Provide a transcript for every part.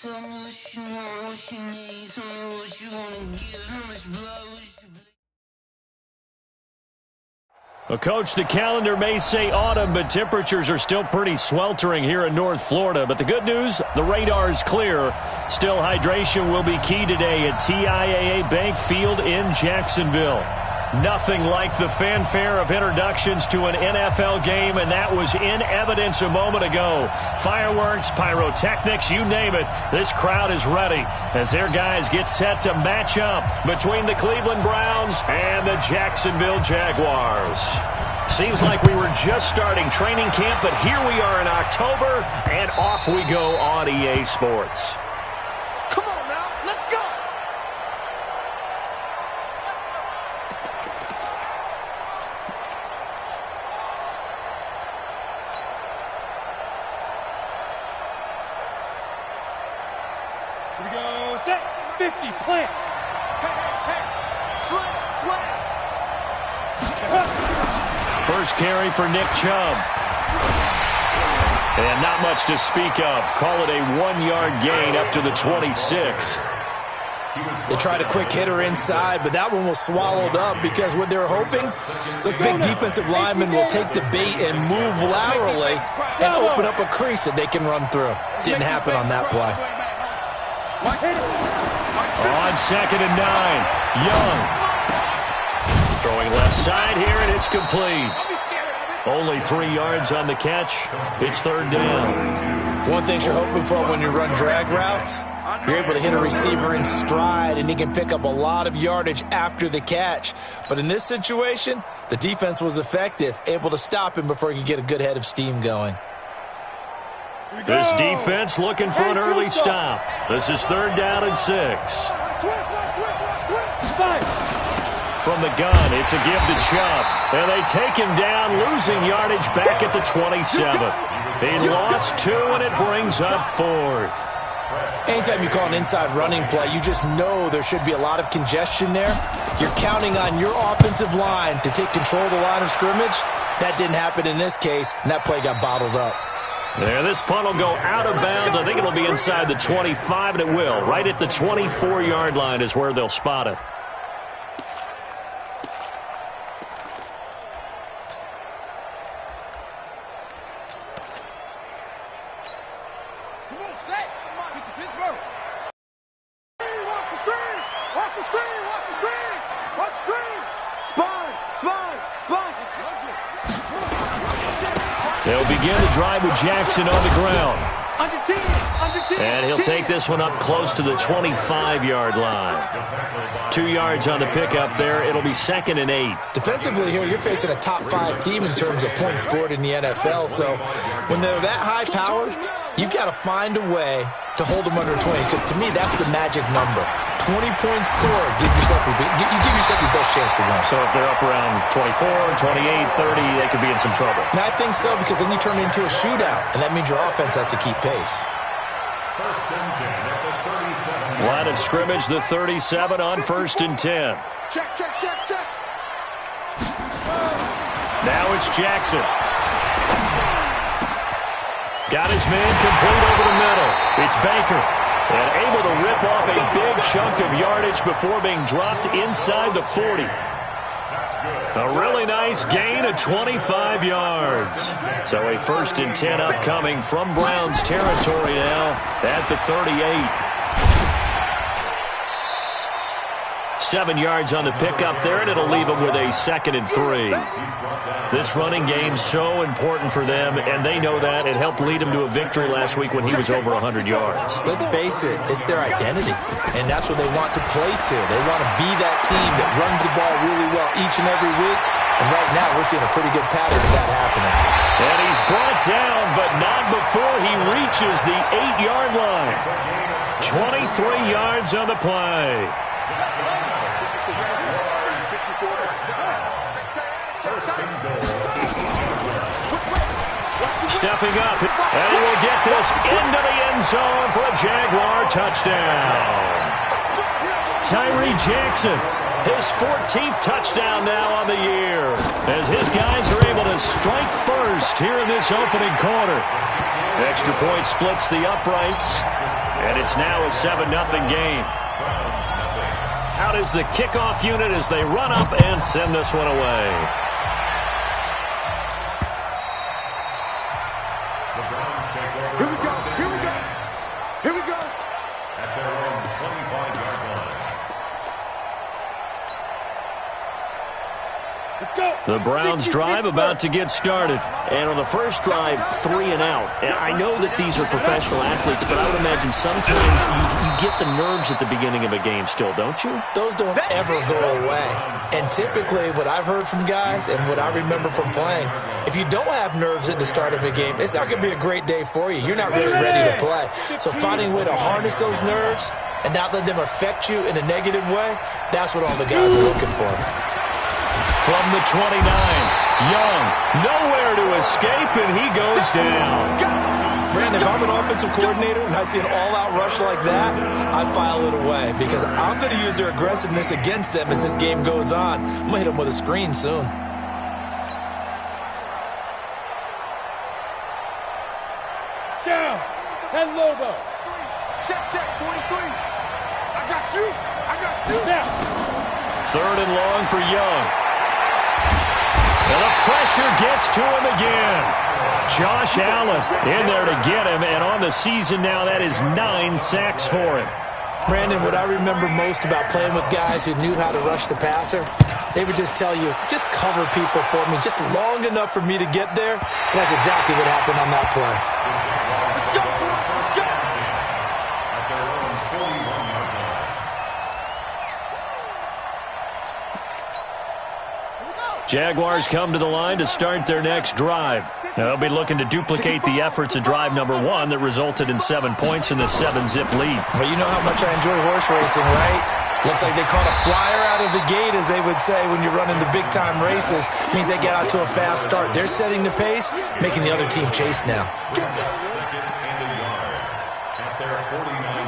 Tell me what you want, what you need. Tell me what you wanna give. How much blood would you bleed? Well, Coach, the calendar may say autumn, but temperatures are still pretty sweltering here in North Florida. But the good news, the radar is clear. Still, hydration will be key today at TIAA Bank Field in Jacksonville. Nothing like the fanfare of introductions to an NFL game, and that was in evidence a moment ago. Fireworks, pyrotechnics, you name it. This crowd is ready as their guys get set to match up between the Cleveland Browns and the Jacksonville Jaguars. Seems like we were just starting training camp, but here we are in October, and off we go on EA Sports. Come on now, let's go! Here we go, set, 50, plant. Hey, slam. First carry for Nick Chubb. And not much to speak of. Call it a 1-yard gain up to the 26. They tried a quick hitter inside, but that one was swallowed up because what they're hoping, those big defensive linemen will take the bait and move laterally and open up a crease that they can run through. Didn't happen on that play. On 2nd and 9, Young. Throwing left side here, and it's complete. Only 3 yards on the catch. It's 3rd down. One thing you're hoping for when you run drag routes, you're able to hit a receiver in stride, and he can pick up a lot of yardage after the catch. But in this situation, the defense was effective, able to stop him before he could get a good head of steam going. This defense looking for an early stop. This is 3rd down and 6. From the gun, it's a give to Chubb. And they take him down, losing yardage back at the 27. He lost 2, and it brings up 4th. Anytime you call an inside running play, you just know there should be a lot of congestion there. You're counting on your offensive line to take control of the line of scrimmage. That didn't happen in this case, and that play got bottled up. There, this punt will go out of bounds. I think it'll be inside the 25, and it will. Right at the 24-yard line is where they'll spot it. They'll begin to drive with Jackson on the ground. And he'll take this one up close to the 25-yard line. 2 yards on the pickup there. It'll be 2nd and 8. Defensively here, you're facing a top 5 team in terms of points scored in the NFL. So when they're that high-powered, you've got to find a way to hold them under 20, because to me, that's the magic number. 20 points scored, you give yourself your best chance to win. So if they're up around 24, 28, 30, they could be in some trouble. And I think so, because then you turn it into a shootout, and that means your offense has to keep pace. Line of scrimmage, the 37 on 1st and 10. Check. Now it's Jackson. Got his man complete over the middle. It's Baker. And able to rip off a big chunk of yardage before being dropped inside the 40. A really nice gain of 25 yards. So a 1st and 10 upcoming from Browns territory now at the 38. 7 yards on the pickup there, and it'll leave them with a 2nd and 3. This running game's so important for them, and they know that. It helped lead them to a victory last week when he was over 100 yards. Let's face it, it's their identity, and that's what they want to play to. They want to be that team that runs the ball really well each and every week, and right now we're seeing a pretty good pattern of that happening. And he's brought down, but not before he reaches the 8-yard line. 23 yards on the play. Stepping up, and he will get this into the end zone for a Jaguar touchdown. Tyree Jackson, his 14th touchdown now on the year, as his guys are able to strike first here in this opening quarter. Extra point splits the uprights. And it's now a 7-0 game. Out is the kickoff unit as they run up and send this one away. Here we go. Here we go. Here we go. At their own 25-yard line. Let's go. The Browns drive about to get started. And on the first drive, 3 and out. And I know that these are professional athletes, but I would imagine sometimes you get the nerves at the beginning of a game still, don't you? Those don't ever go away. And typically what I've heard from guys and what I remember from playing, if you don't have nerves at the start of a game, it's not going to be a great day for you. You're not really ready to play. So finding a way to harness those nerves and not let them affect you in a negative way, that's what all the guys are looking for. From the 29, Young, nowhere to escape, and he goes down. Brandon, if I'm an offensive coordinator and I see an all-out rush like that, I file it away because I'm going to use their aggressiveness against them as this game goes on. I'm going to hit them with a screen soon. Down. 10 Lobo. Check, 43. I got you. Now. 3rd and long for Young. And the pressure gets to him again. Josh Allen in there to get him, and on the season now, that is 9 sacks for him. Brandon, what I remember most about playing with guys who knew how to rush the passer, they would just tell you, just cover people for me, just long enough for me to get there. And that's exactly what happened on that play. Let's go. Let's go. At their own 41-yard line. Jaguars come to the line to start their next drive. Now, they'll be looking to duplicate the efforts of drive number 1 that resulted in 7 points in the 7-zip lead. Well, you know how much I enjoy horse racing, right? Looks like they caught a flyer out of the gate, as they would say when you're running the big-time races. Means they get out to a fast start. They're setting the pace, making the other team chase now.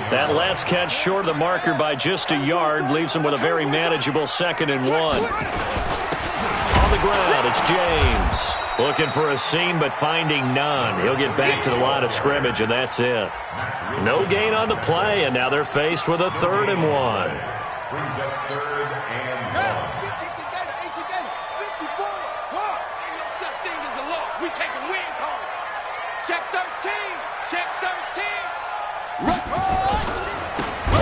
That last catch short of the marker by just a yard leaves them with a very manageable 2nd and 1. On the ground, it's James. Looking for a seam, but finding none. He'll get back to the line of scrimmage, and that's it. No gain on the play, and now they're faced with a 3rd and 1. Brings up 3rd and 1. We taking wins home. Check 13. Check 13.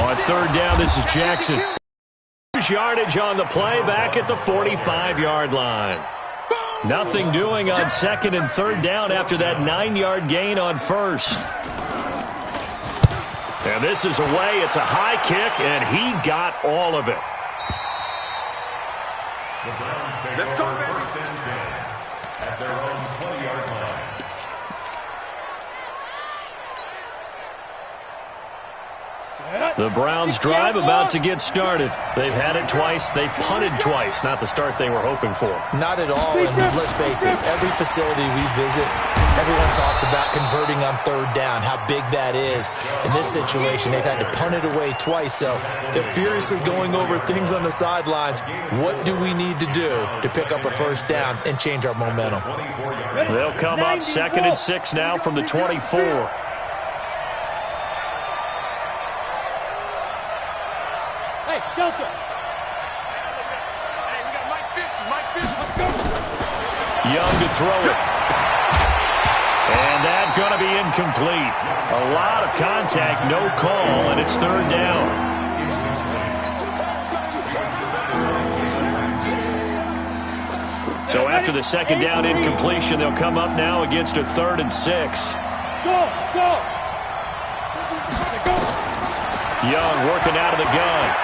On 3rd down, this is Jackson. Yardage on the play, back at the 45-yard line. Nothing doing on 2nd and 3rd down after that 9-yard gain on 1st. And this is away. It's a high kick, and he got all of it. The Browns take over 1st and 10 at their own 20-yard line. The Browns drive about to get started. They've had it twice. They've punted twice. Not the start they were hoping for. Not at all, and let's face it, every facility we visit, everyone talks about converting on 3rd down, how big that is. In this situation, they've had to punt it away twice, so they're furiously going over things on the sidelines. What do we need to do to pick up a 1st down and change our momentum? They'll come up 2nd and 6 now from the 24. Hey, Delta. Hey, we got Mike Fish. Let's go. Young to throw it. And that's going to be incomplete. A lot of contact, no call, and it's 3rd down. So after the 2nd down incompletion, they'll come up now against a 3rd and 6. Go. Young working out of the gun.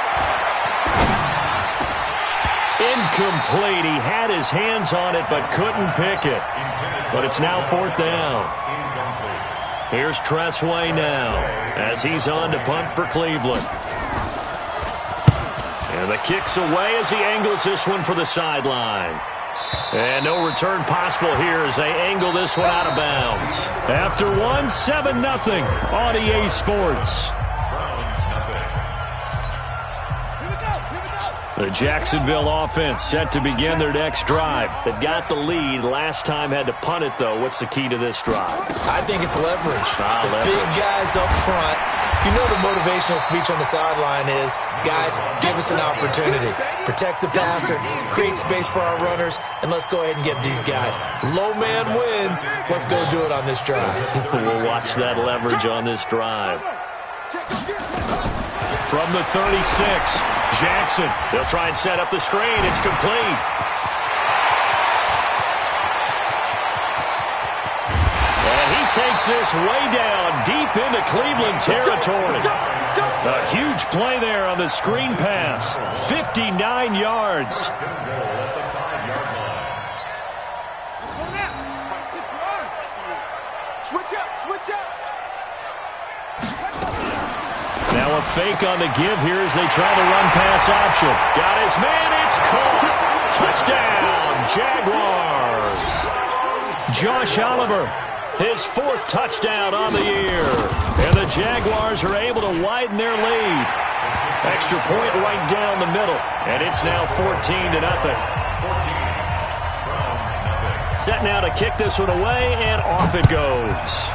Incomplete. He had his hands on it but couldn't pick it. But it's now 4th down. Here's Tressway now as he's on to punt for Cleveland. And the kick's away as he angles this one for the sideline. And no return possible here as they angle this one out of bounds. After 7-0 on EA Sports. Here we go. The Jacksonville offense set to begin their next drive. They've got the lead. Last time had to punt it, though. What's the key to this drive? I think it's leverage. Leverage. Big guys up front. You know the motivational speech on the sideline is, guys, give us an opportunity. Protect the passer, create space for our runners, and let's go ahead and get these guys. Low man wins. Let's go do it on this drive. We'll watch that leverage on this drive. From the 36, Jackson. They'll try and set up the screen. It's complete. And he takes this way down, deep into Cleveland territory. A huge play there on the screen pass. 59 yards. Switch up, switch up. Now a fake on the give here as they try the run-pass option. Got his man, it's caught. Touchdown, Jaguars. Josh Oliver, his 4th touchdown on the year. And the Jaguars are able to widen their lead. Extra point right down the middle. And it's now 14-0. Set now to kick this one away, and off it goes.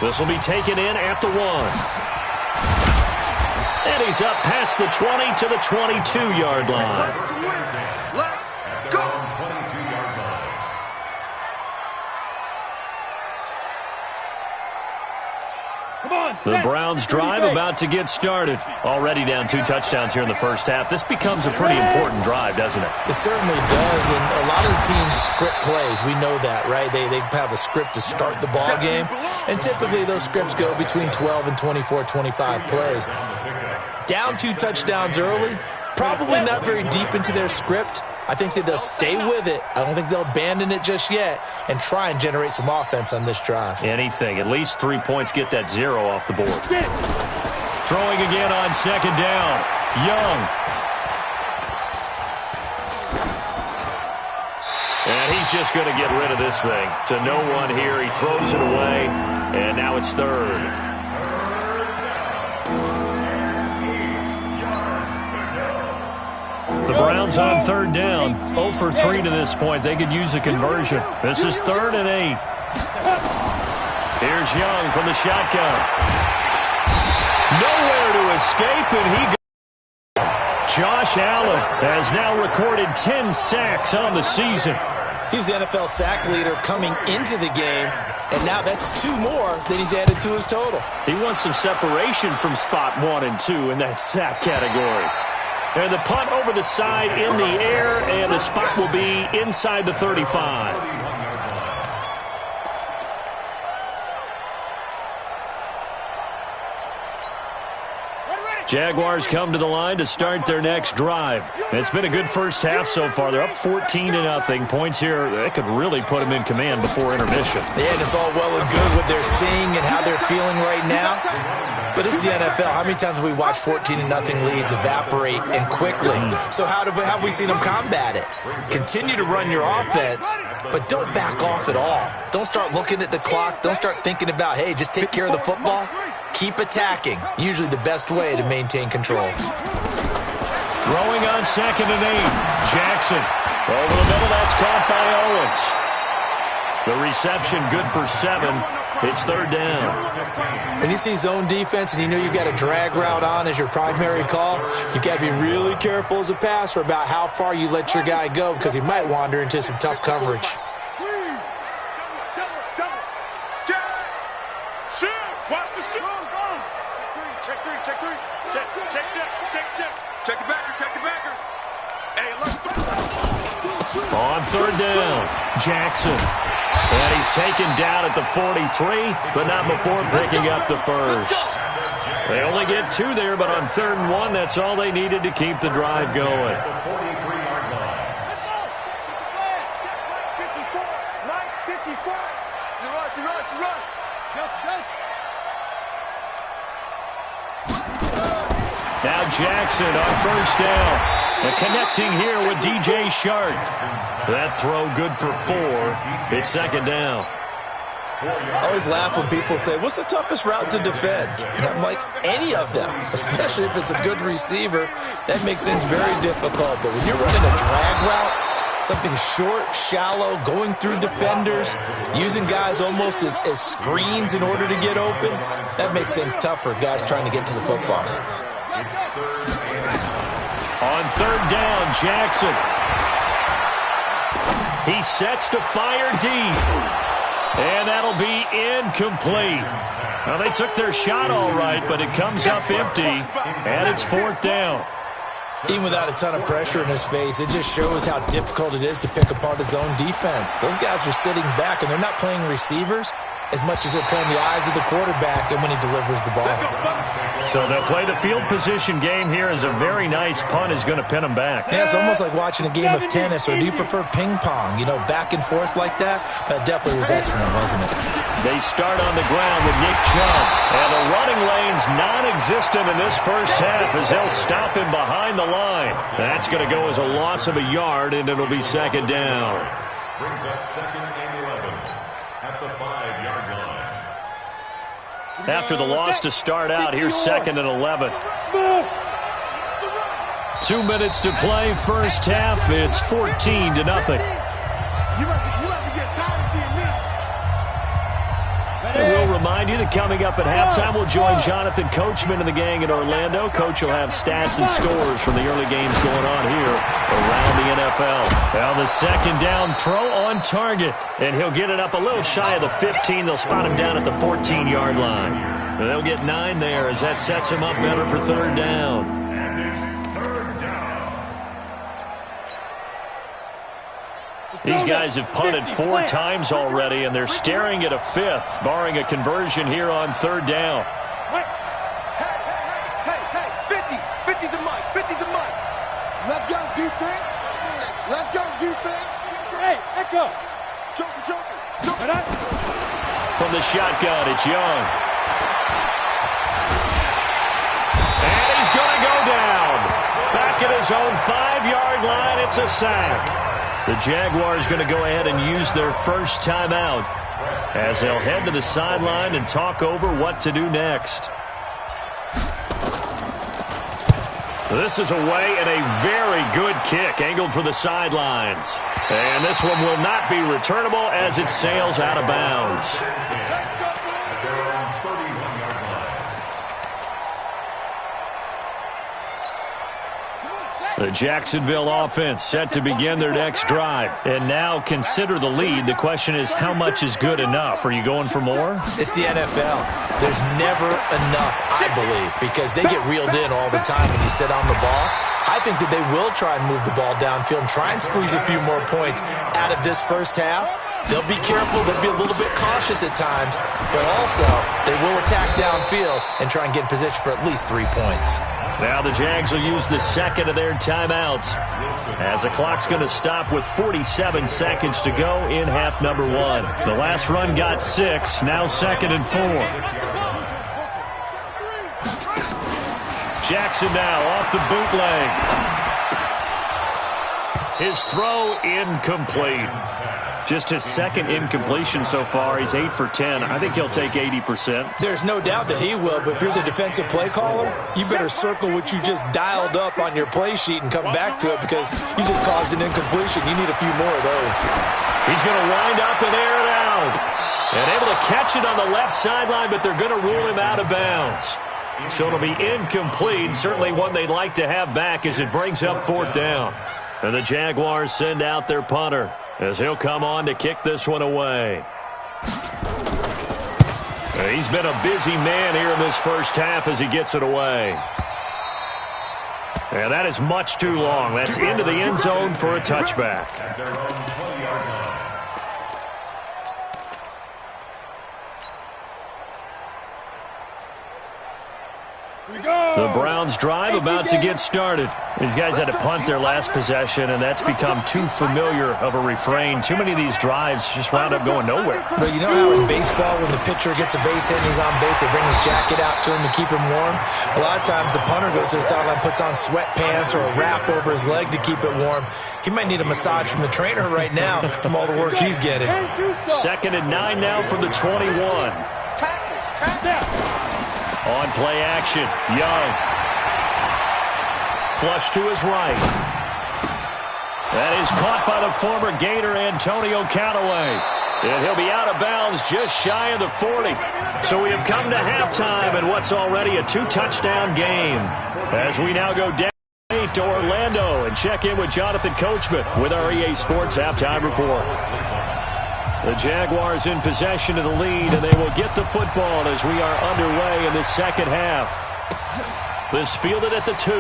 This will be taken in at the 1. And he's up past the 20 to the 22-yard line. At their own 22-yard line. The Browns drive about to get started. Already down 2 touchdowns here in the first half. This becomes a pretty important drive, doesn't it? It certainly does, and a lot of the teams script plays. We know that, right? They have a script to start the ball game, and typically those scripts go between 12 and 24, 25 plays. Down 2 touchdowns early, probably not very deep into their script. I think that they'll stay with it. I don't think they'll abandon it just yet and try and generate some offense on this drive. Anything. At least 3 points, get that 0 off the board. Throwing again on 2nd down. Young. And he's just going to get rid of this thing. To no one here. He throws it away. And now it's 3rd. The Browns on 3rd down. 0 for 3 to this point. They could use a conversion. This is 3rd and 8. Here's Young from the shotgun. Nowhere to escape, and he goes. Josh Allen has now recorded 10 sacks on the season. He's the NFL sack leader coming into the game, and now that's 2 more that he's added to his total. He wants some separation from spot 1 and 2 in that sack category. And the punt over the side in the air, and the spot will be inside the 35. Jaguars come to the line to start their next drive. It's been a good first half so far. They're up 14-0. Points here, they could really put them in command before intermission. Yeah, and it's all well and good what they're seeing and how they're feeling right now. But it's the NFL. How many times have we watched 14-0 leads evaporate and quickly? So how have we seen them combat it? Continue to run your offense, but don't back off at all. Don't start looking at the clock. Don't start thinking about, hey, just take care of the football. Keep attacking. Usually the best way to maintain control. Throwing on 2nd and 8. Jackson. Over the middle, that's caught by Owens. The reception good for 7. It's 3rd down. When you see zone defense and you know you've got a drag route on as your primary call, you've got to be really careful as a passer about how far you let your guy go because he might wander into some tough coverage. Check the backer. Hey, look. On 3rd down, Jackson. And he's taken down at the 43, but not before picking up the first. They only get 2 there, but on 3rd and 1, that's all they needed to keep the drive going. Now Jackson on 1st down. And connecting here with DJ Shark. That throw good for 4. It's 2nd down. I always laugh when people say, what's the toughest route to defend? And I'm like, any of them, especially if it's a good receiver. That makes things very difficult. But when you're running a drag route, something short, shallow, going through defenders, using guys almost as screens in order to get open, that makes things tough for guys trying to get to the football. On third down, Jackson. He sets to fire deep. And that'll be incomplete. Well, they took their shot all right, but it comes up empty, and it's fourth down. Even without a ton of pressure in his face, it just shows how difficult it is to pick apart his own defense. Those guys are sitting back, and they're not playing receivers as much as they're playing the eyes of the quarterback and when he delivers the ball. So they'll play the field position game here as a very nice punt is going to pin them back. Yeah, it's almost like watching a game of tennis, or do you prefer ping pong? You know, back and forth like that? That definitely was excellent, wasn't it? They start on the ground with Nick Chubb. And the running lane's non-existent in this first half as they'll stop him behind the line. That's going to go as a loss of a yard, and it'll be second down. Brings up second and 11 at the 5-yard line. After the loss to start out, here's second and 11. 2 minutes to play, first half. It's 14-0. And we'll remind you that coming up at halftime, we'll join Jonathan Coachman and the gang in Orlando. Coach will have stats and scores from the early games going on here around the NFL. Now the second down throw on target, and he'll get it up a little shy of the 15. They'll spot him down at the 14-yard line. And they'll get 9 there as that sets him up better for third down. And it's third down. These guys have punted 4 times already, and they're staring at a 5th, barring a conversion here on third down. Hey, 50 the mic, 50 the mic. Let's go defense. Let's go defense. Hey, Echo. Joker. From the shotgun, it's Young. And he's going to go down. Back at his own 5-yard line, it's a sack. The Jaguars going to go ahead and use their first timeout as they'll head to the sideline and talk over what to do next. This is away and a very good kick angled for the sidelines. And this one will not be returnable as it sails out of bounds. The Jacksonville offense set to begin their next drive. And now consider the lead. The question is, how much is good enough? Are you going for more? It's the NFL. There's never enough, I believe, because they get reeled in all the time when you sit on the ball. I think that they will try and move the ball downfield and try and squeeze a few more points out of this first half. They'll be careful. They'll be a little bit cautious at times, but also they will attack downfield and try and get in position for at least 3 points. Now the Jags will use the second of their timeouts as the clock's going to stop with 47 seconds to go in half number 1. The last run got 6, now second and 4. Jackson now off the bootleg. His throw incomplete. Just his second incompletion so far. He's 8 for 10. I think he'll take 80%. There's no doubt that he will, but if you're the defensive play caller, you better circle what you just dialed up on your play sheet and come back to it because you just caused an incompletion. You need a few more of those. He's going to wind up and air it out. And able to catch it on the left sideline, but they're going to rule him out of bounds. So it'll be incomplete. Certainly one they'd like to have back as it brings up fourth down. And the Jaguars send out their punter as he'll come on to kick this one away. He's been a busy man here in this first half as he gets it away. And that is much too long. That's into the end zone for a touchback. The Browns drive about to get started. These guys had to punt their last possession, and that's become too familiar of a refrain. Too many of these drives just wound up going nowhere. But you know how in baseball, when the pitcher gets a base hit and he's on base, they bring his jacket out to him to keep him warm? A lot of times the punter goes to the sideline, puts on sweatpants or a wrap over his leg to keep it warm. He might need a massage from the trainer right now from all the work he's getting. 2nd and 9 now from the 21. On play action, Young. Flush to his right. That is caught by the former Gator Antonio Callaway. And he'll be out of bounds just shy of the 40. So we have come to halftime in what's already a 2-touchdown game. As we now go down to Orlando and check in with Jonathan Coachman with our EA Sports Halftime Report. The Jaguars in possession of the lead, and they will get the football as we are underway in the second half. This fielded at the 2.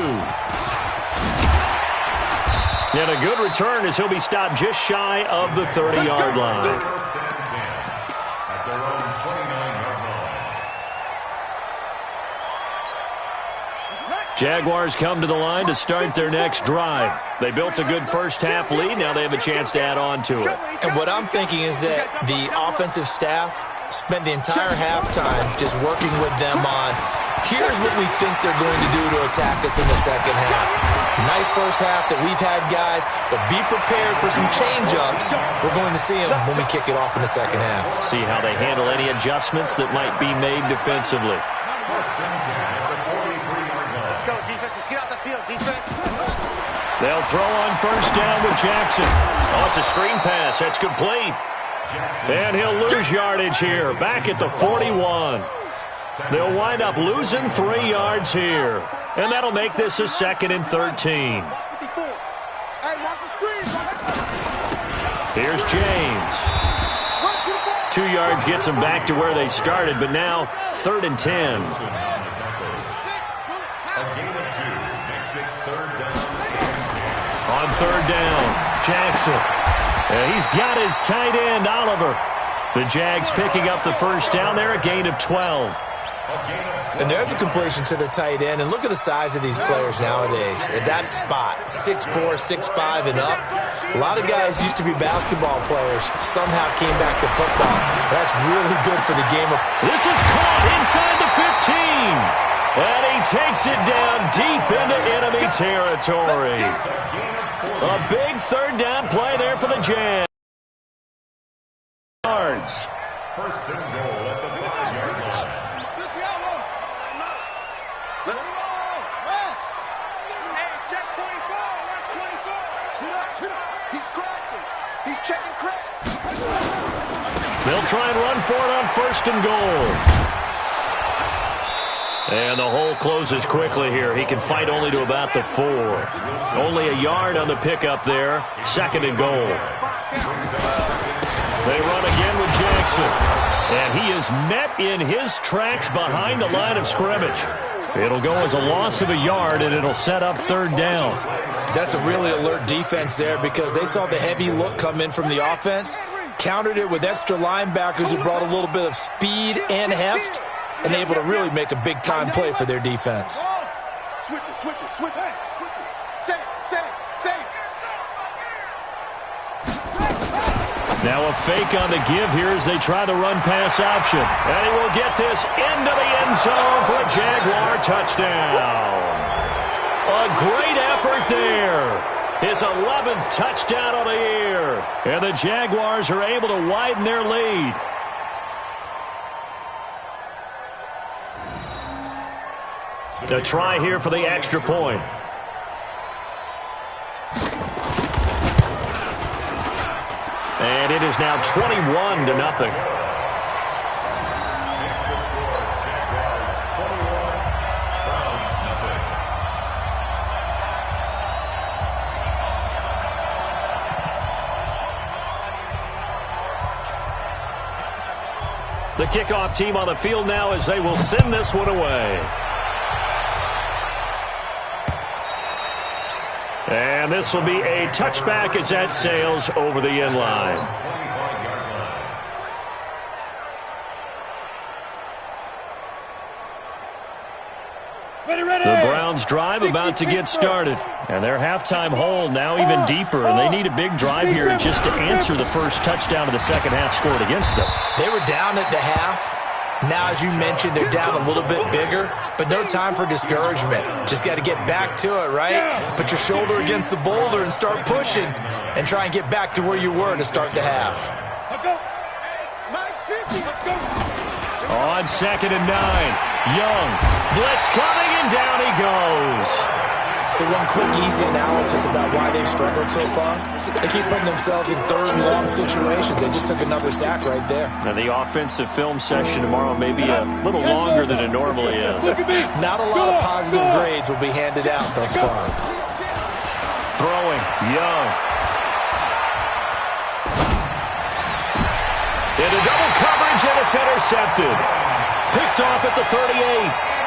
And a good return as he'll be stopped just shy of the 30-yard line. Jaguars come to the line to start their next drive. They built a good first-half lead. Now they have a chance to add on to it. And what I'm thinking is that the offensive staff spent the entire halftime just working with them on, here's what we think they're going to do to attack us in the second half. Nice first half that we've had, guys, but be prepared for some change-ups. We're going to see them when we kick it off in the second half. See how they handle any adjustments that might be made defensively. Let's go, defense. Let's get out the field, defense. They'll throw on first down with Jackson. Oh, it's a screen pass. That's complete. And he'll lose yardage here, back at the 41. They'll wind up losing 3 yards here. And that'll make this a 2nd and 13. Here's James. 2 yards gets them back to where they started, but now 3rd and 10. On 3rd down, Jackson. He's got his tight end, Oliver. The Jags picking up the first down there, a gain of 12. And there's a completion to the tight end. And look at the size of these players nowadays. At that spot, 6'4", 6'5", and up. A lot of guys used to be basketball players, somehow came back to football. That's really good for the game. This is caught inside the 15. And he takes it down deep into enemy territory. A big 3rd down play there for the Jags. First and goal at the 5-yard line. Hey, check 24. Watch 24. He's crossing. He's checking crack. They'll try and run for it on 1st and goal. And the hole closes quickly here. He can fight only to about the 4. Only a yard on the pickup there. 2nd and goal. They run again with Jackson. And he is met in his tracks behind the line of scrimmage. It'll go as a loss of a yard, and it'll set up 3rd down. That's a really alert defense there because they saw the heavy look come in from the offense, countered it with extra linebackers who brought a little bit of speed and heft, and able to really make a big-time play for their defense. Switch it. Say it. Now a fake on the give here as they try the run-pass option. And he will get this into the end zone for a Jaguar touchdown. A great effort there. His 11th touchdown of the year. And the Jaguars are able to widen their lead. The try here for the extra point. And it is now 21-0. The kickoff team on the field now as they will send this one away. And this will be a touchback as that sails over the end line. The Browns' drive about to get started. And their halftime hole now even deeper. And they need a big drive here just to answer the first touchdown of the second half scored against them. They were down at the half. Now, as you mentioned, they're down a little bit bigger. But no time for discouragement. Just got to get back to it, right? Put your shoulder against the boulder and start pushing. And try and get back to where you were to start the half. On 2nd and 9. Young, blitz coming, and down he goes. So one quick, easy analysis about why they've struggled so far. They keep putting themselves in third and long situations. They just took another sack right there. Now the offensive film session tomorrow may be a little longer than it normally is. Not a lot of positive grades will be handed out thus far. Throwing, Young. Into double coverage, and it's intercepted. Picked off at the 38.